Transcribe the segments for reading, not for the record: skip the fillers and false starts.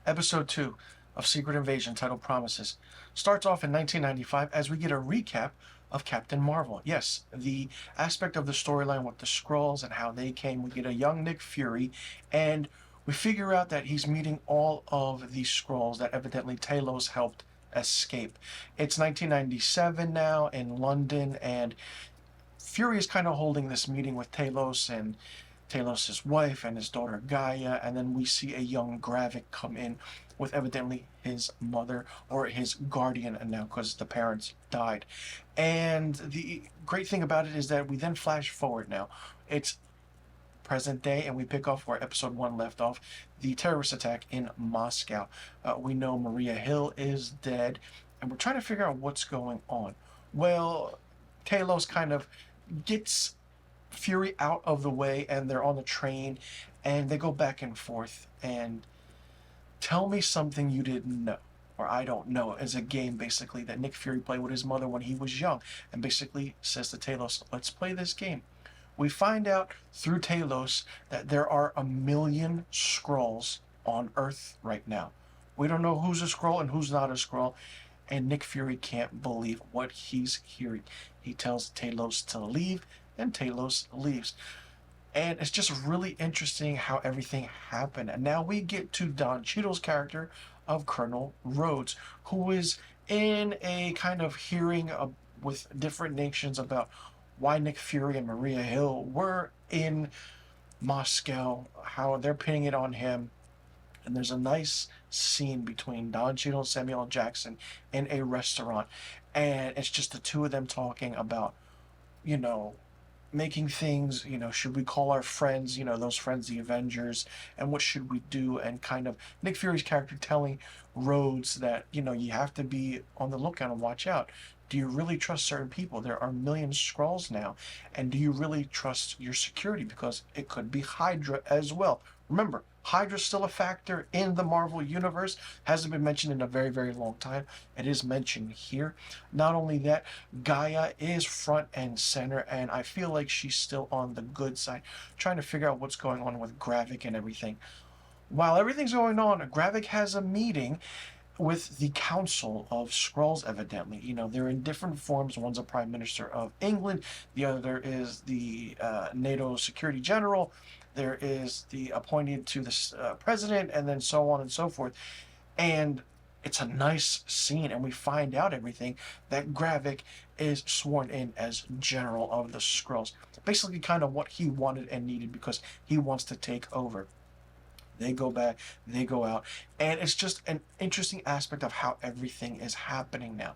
Episode 2 of Secret Invasion, titled Promises, starts off in 1995 as we get a recap of Captain Marvel. Yes, the aspect of the storyline with the Skrulls and how they came. We get a young Nick Fury, and we figure out that he's meeting all of these Skrulls that evidently Talos helped escape. It's 1997 now in London, and Fury is kind of holding this meeting with Talos and Talos' wife and his daughter Gaia, and then we see a young Gravik come in with evidently his mother or his guardian now because the parents died. And the great thing about it is that we then flash forward now. It's present day, and we pick off where episode 1 left off, the terrorist attack in Moscow. We know Maria Hill is dead, and we're trying to figure out what's going on. Well, Talos kind of gets Fury out of the way, and they're on the train, and they go back and forth, and tell me something you didn't know, or I don't know, as a game basically that Nick Fury played with his mother when he was young, and basically says to Talos, let's play this game. We find out through Talos that there are 1,000,000 Skrulls on Earth right now. We don't know who's a Skrull and who's not a Skrull, and Nick Fury can't believe what he's hearing. He tells Talos to leave, and Talos leaves. And it's just really interesting how everything happened. And now we get to Don Cheadle's character of Colonel Rhodes, who is in a kind of hearing with different nations about why Nick Fury and Maria Hill were in Moscow, how they're pinning it on him. And there's a nice scene between Don Cheadle and Samuel L. Jackson in a restaurant. And it's just the two of them talking about, you know, making things, should we call our friends, those friends the Avengers, and what should we do? And kind of Nick Fury's character telling Rhodes that, you have to be on the lookout and watch out. Do you really trust certain people? There are millions of Skrulls now. And do you really trust your security? Because it could be Hydra as well. Remember, Hydra's still a factor in the Marvel Universe. Hasn't been mentioned in a very, very long time. It is mentioned here. Not only that, Gaia is front and center, and I feel like she's still on the good side, trying to figure out what's going on with Gravik and everything. While everything's going on, Gravik has a meeting with the Council of Skrulls, evidently. They're in different forms. One's a Prime Minister of England. The other is the NATO Security General. There is the appointed to the president, and then so on and so forth. And it's a nice scene, and we find out everything that Gravik is sworn in as General of the Skrulls. Basically kind of what he wanted and needed because he wants to take over. They go back, they go out, and it's just an interesting aspect of how everything is happening now.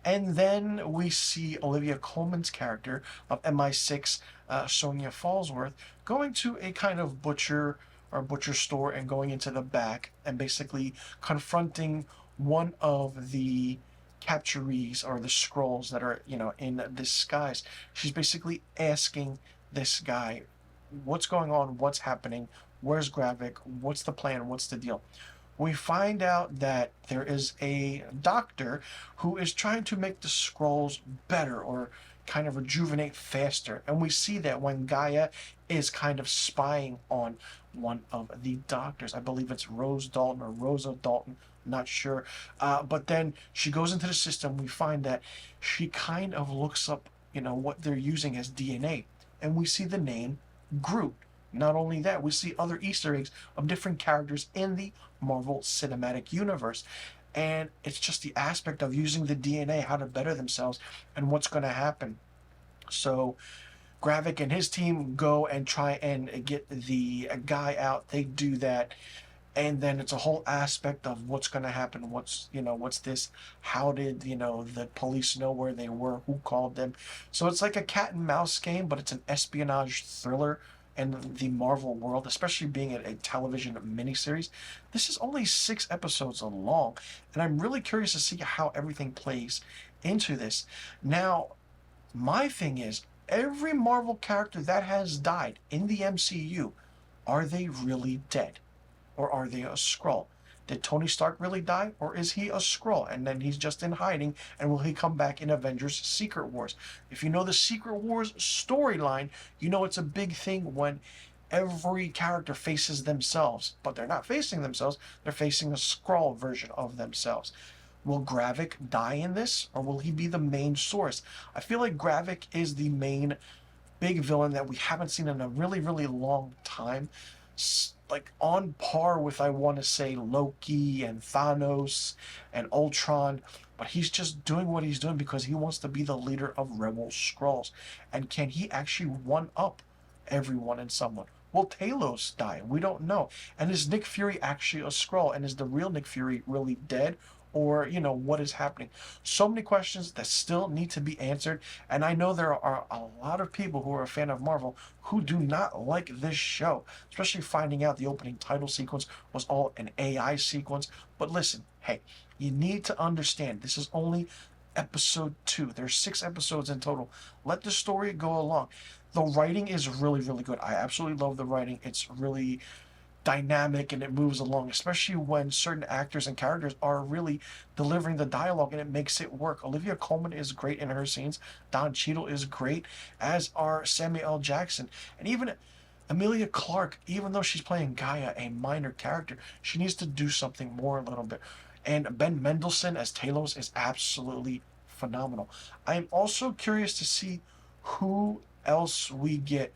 And then we see Olivia Colman's character of MI6, Sonia Fallsworth, going to a kind of butcher store and going into the back and basically confronting one of the capturees or the Skrulls that are, in disguise. She's basically asking this guy, what's going on, what's happening, where's Gravik, what's the plan, what's the deal? We find out that there is a doctor who is trying to make the Skrulls better or kind of rejuvenate faster. And we see that when Gaia is kind of spying on one of the doctors. I believe it's Rose Dalton or Rosa Dalton, not sure. But then she goes into the system. We find that she kind of looks up, what they're using as DNA. And we see the name Groot. Not only that, we see other Easter eggs of different characters in the Marvel Cinematic Universe. And it's just the aspect of using the DNA, how to better themselves, and what's going to happen. So Gravik and his team go and try and get the guy out. They do that. And then it's a whole aspect of what's going to happen. What's this? How did, the police know where they were? Who called them? So it's like a cat and mouse game, but it's an espionage thriller in the Marvel world, especially being a television miniseries. This is only 6 episodes long, and I'm really curious to see how everything plays into this. Now, my thing is, every Marvel character that has died in the MCU, are they really dead? Or are they a Skrull? Did Tony Stark really die, or is he a Skrull and then he's just in hiding, and will he come back in Avengers Secret Wars? If you know the Secret Wars storyline, you know it's a big thing when every character faces themselves, but they're not facing themselves, they're facing a Skrull version of themselves. Will Gravik die in this, or will he be the main source? I feel like Gravik is the main big villain that we haven't seen in a really, really long time. Like on par with, I want to say, Loki and Thanos and Ultron, but he's just doing what he's doing because he wants to be the leader of Rebel Skrulls. And can he actually one up everyone and someone? Will Talos die? We don't know. And is Nick Fury actually a Skrull? And is the real Nick Fury really dead? Or, what is happening? So many questions that still need to be answered. And I know there are a lot of people who are a fan of Marvel who do not like this show, especially finding out the opening title sequence was all an AI sequence. But listen, hey, you need to understand this is only episode 2. There's 6 episodes in total. Let the story go along. The writing is really, really good. I absolutely love the writing. It's really dynamic and it moves along, especially when certain actors and characters are really delivering the dialogue and it makes it work. Olivia Colman is great in her scenes. Don Cheadle is great, as are Samuel L. Jackson. And even Emilia Clarke, even though she's playing Gaia, a minor character, she needs to do something more a little bit. And Ben Mendelsohn as Talos is absolutely phenomenal. I am also curious to see who else we get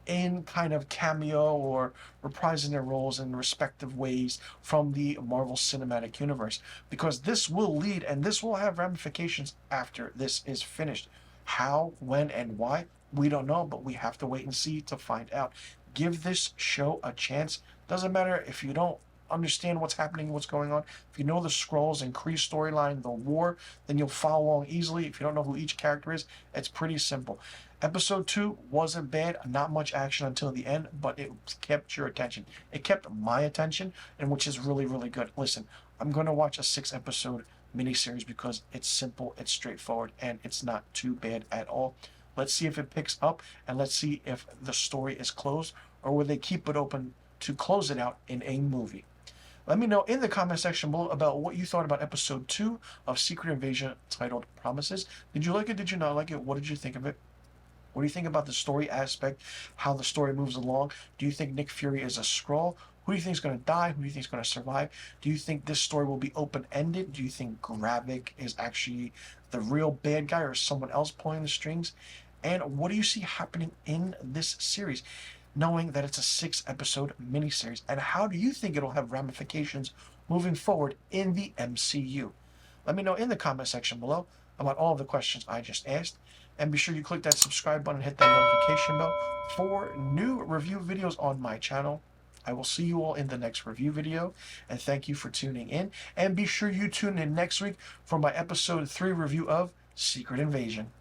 in kind of cameo or reprising their roles in respective ways from the Marvel Cinematic Universe, because this will lead and this will have ramifications after this is finished. How, when, and why, we don't know, but we have to wait and see to find out. Give this show a chance. Doesn't matter if you don't understand what's happening, what's going on. If you know the Skrulls and Kree storyline, the war, then you'll follow along easily. If you don't know who each character is, it's pretty simple. Episode 2 wasn't bad, not much action until the end, but it kept your attention. It kept my attention, and which is really, really good. Listen, I'm going to watch a 6-episode miniseries because it's simple, it's straightforward, and it's not too bad at all. Let's see if it picks up, and let's see if the story is closed, or will they keep it open to close it out in a movie. Let me know in the comment section below about what you thought about episode 2 of Secret Invasion titled Promises. Did you like it? Did you not like it? What did you think of it? What do you think about the story aspect, how the story moves along? Do you think Nick Fury is a Skrull? Who do you think is going to die? Who do you think is going to survive? Do you think this story will be open-ended? Do you think Gravik is actually the real bad guy or someone else pulling the strings? And what do you see happening in this series, knowing that it's a 6-episode miniseries? And how do you think it'll have ramifications moving forward in the MCU? Let me know in the comment section below about all of the questions I just asked. And be sure you click that subscribe button and hit that notification bell for new review videos on my channel. I will see you all in the next review video, and thank you for tuning in. And be sure you tune in next week for my episode 3 review of Secret Invasion.